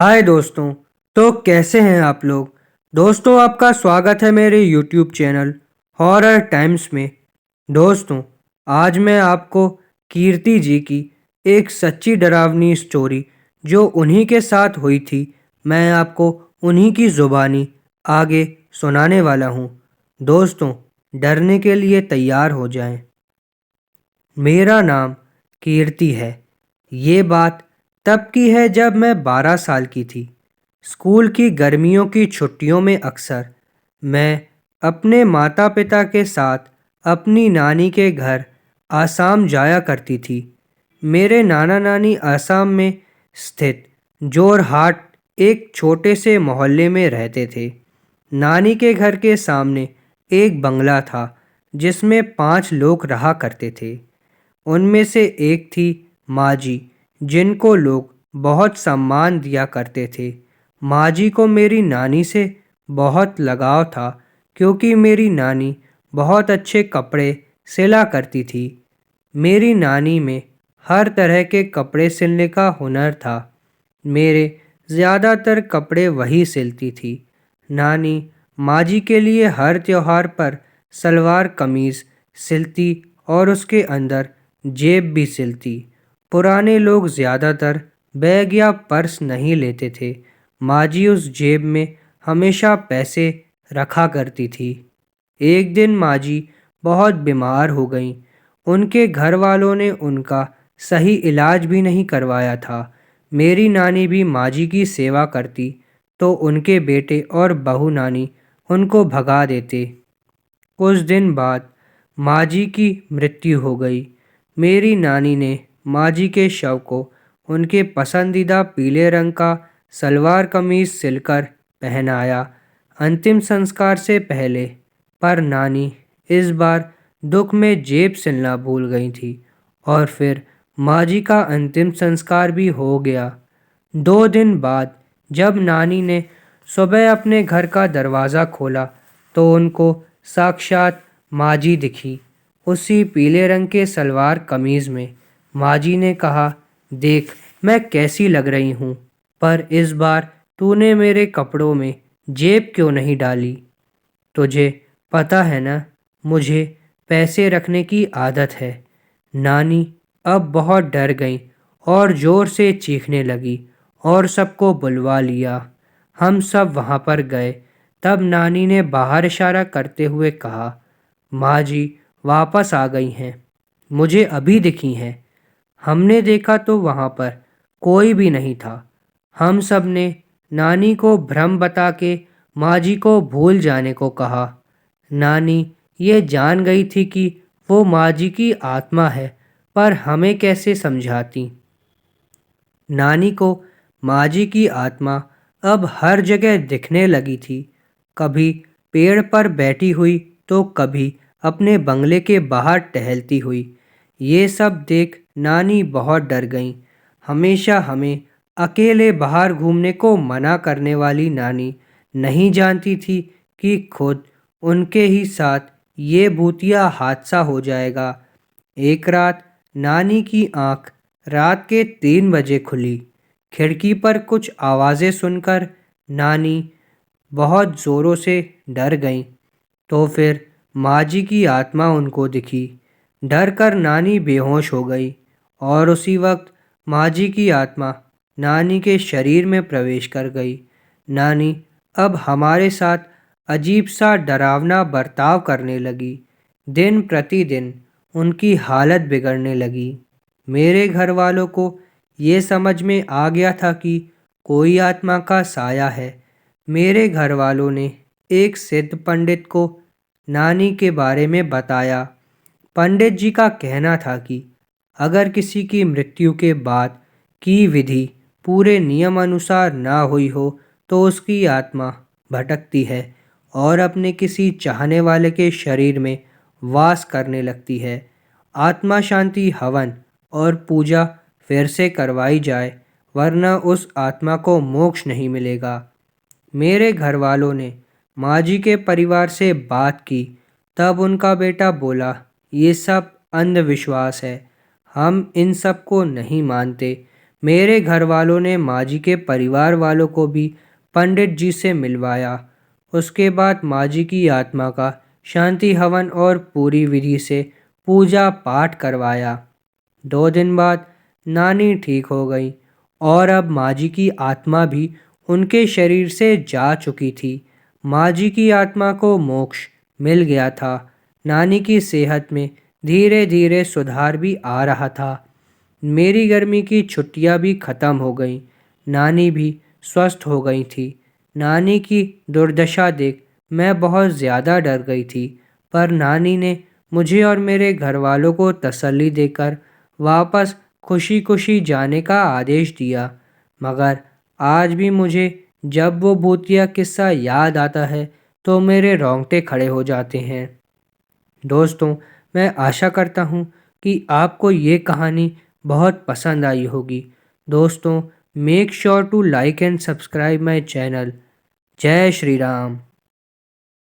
हाय दोस्तों। तो कैसे हैं आप लोग। दोस्तों, आपका स्वागत है मेरे यूट्यूब चैनल हॉरर टाइम्स में। दोस्तों, आज मैं आपको कीर्ति जी की एक सच्ची डरावनी स्टोरी जो उन्हीं के साथ हुई थी, मैं आपको उन्हीं की ज़ुबानी आगे सुनाने वाला हूँ। दोस्तों, डरने के लिए तैयार हो जाएं। मेरा नाम कीर्ति है। ये बात तब की है जब मैं 12 साल की थी। स्कूल की गर्मियों की छुट्टियों में अक्सर मैं अपने माता पिता के साथ अपनी नानी के घर आसाम जाया करती थी। मेरे नाना नानी आसाम में स्थित जोरहाट एक छोटे से मोहल्ले में रहते थे। नानी के घर के सामने एक बंगला था जिसमें 5 लोग रहा करते थे। उनमें से एक थी माँ जी, जिनको लोग बहुत सम्मान दिया करते थे। माँ जी को मेरी नानी से बहुत लगाव था, क्योंकि मेरी नानी बहुत अच्छे कपड़े सिला करती थी। मेरी नानी में हर तरह के कपड़े सिलने का हुनर था। मेरे ज़्यादातर कपड़े वही सिलती थी। नानी माँ जी के लिए हर त्योहार पर सलवार कमीज़ सिलती और उसके अंदर जेब भी सिलती। पुराने लोग ज़्यादातर बैग या पर्स नहीं लेते थे। माँ जी उस जेब में हमेशा पैसे रखा करती थी। एक दिन माँ जी बहुत बीमार हो गईं। उनके घर वालों ने उनका सही इलाज भी नहीं करवाया था। मेरी नानी भी माँ जी की सेवा करती, तो उनके बेटे और बहू नानी उनको भगा देते। कुछ दिन बाद माँ जी की मृत्यु हो गई। मेरी नानी ने माँ जी के शव को उनके पसंदीदा पीले रंग का सलवार कमीज सिलकर पहनाया अंतिम संस्कार से पहले। पर नानी इस बार दुख में जेब सिलना भूल गई थी, और फिर माँ जी का अंतिम संस्कार भी हो गया। 2 दिन बाद जब नानी ने सुबह अपने घर का दरवाज़ा खोला, तो उनको साक्षात माँ जी दिखी, उसी पीले रंग के सलवार कमीज़ में। माँ जी ने कहा, देख मैं कैसी लग रही हूँ, पर इस बार तूने मेरे कपड़ों में जेब क्यों नहीं डाली। तुझे पता है ना, मुझे पैसे रखने की आदत है। नानी अब बहुत डर गई और ज़ोर से चीखने लगी और सबको बुलवा लिया। हम सब वहाँ पर गए। तब नानी ने बाहर इशारा करते हुए कहा, माँ जी वापस आ गई हैं, मुझे अभी दिखी हैं। हमने देखा तो वहाँ पर कोई भी नहीं था। हम सब ने नानी को भ्रम बता के माँ जी को भूल जाने को कहा। नानी ये जान गई थी कि वो माँ जी की आत्मा है, पर हमें कैसे समझाती। नानी को माँ जी की आत्मा अब हर जगह दिखने लगी थी। कभी पेड़ पर बैठी हुई, तो कभी अपने बंगले के बाहर टहलती हुई। ये सब देख नानी बहुत डर गईं। हमेशा हमें अकेले बाहर घूमने को मना करने वाली नानी नहीं जानती थी कि खुद उनके ही साथ ये भूतिया हादसा हो जाएगा। एक रात नानी की आंख रात के 3 बजे खुली। खिड़की पर कुछ आवाज़ें सुनकर नानी बहुत ज़ोरों से डर गईं। तो फिर माँ जी की आत्मा उनको दिखी। डर कर नानी बेहोश हो गई, और उसी वक्त माँ जी की आत्मा नानी के शरीर में प्रवेश कर गई। नानी अब हमारे साथ अजीब सा डरावना बर्ताव करने लगी। दिन प्रतिदिन उनकी हालत बिगड़ने लगी। मेरे घर वालों को ये समझ में आ गया था कि कोई आत्मा का साया है। मेरे घर वालों ने एक सिद्ध पंडित को नानी के बारे में बताया। पंडित जी का कहना था कि अगर किसी की मृत्यु के बाद की विधि पूरे नियम अनुसार ना हुई हो, तो उसकी आत्मा भटकती है और अपने किसी चाहने वाले के शरीर में वास करने लगती है। आत्मा शांति हवन और पूजा फिर से करवाई जाए, वरना उस आत्मा को मोक्ष नहीं मिलेगा। मेरे घर वालों ने माँ जी के परिवार से बात की। तब उनका बेटा बोला, ये सब अंधविश्वास है, हम इन सब को नहीं मानते। मेरे घर वालों ने माँ जी के परिवार वालों को भी पंडित जी से मिलवाया। उसके बाद माँ जी की आत्मा का शांति हवन और पूरी विधि से पूजा पाठ करवाया। 2 दिन बाद नानी ठीक हो गई और अब माँ जी की आत्मा भी उनके शरीर से जा चुकी थी। माँ जी की आत्मा को मोक्ष मिल गया था। नानी की सेहत में धीरे धीरे सुधार भी आ रहा था। मेरी गर्मी की छुट्टियां भी ख़त्म हो गईं। नानी भी स्वस्थ हो गई थी। नानी की दुर्दशा देख मैं बहुत ज़्यादा डर गई थी, पर नानी ने मुझे और मेरे घर वालों को तसल्ली देकर वापस खुशी खुशी जाने का आदेश दिया। मगर आज भी मुझे जब वो भूतिया किस्सा याद आता है तो मेरे रोंगटे खड़े हो जाते हैं। दोस्तों, मैं आशा करता हूँ कि आपको ये कहानी बहुत पसंद आई होगी। दोस्तों, make sure to like and subscribe my channel. जय श्री राम।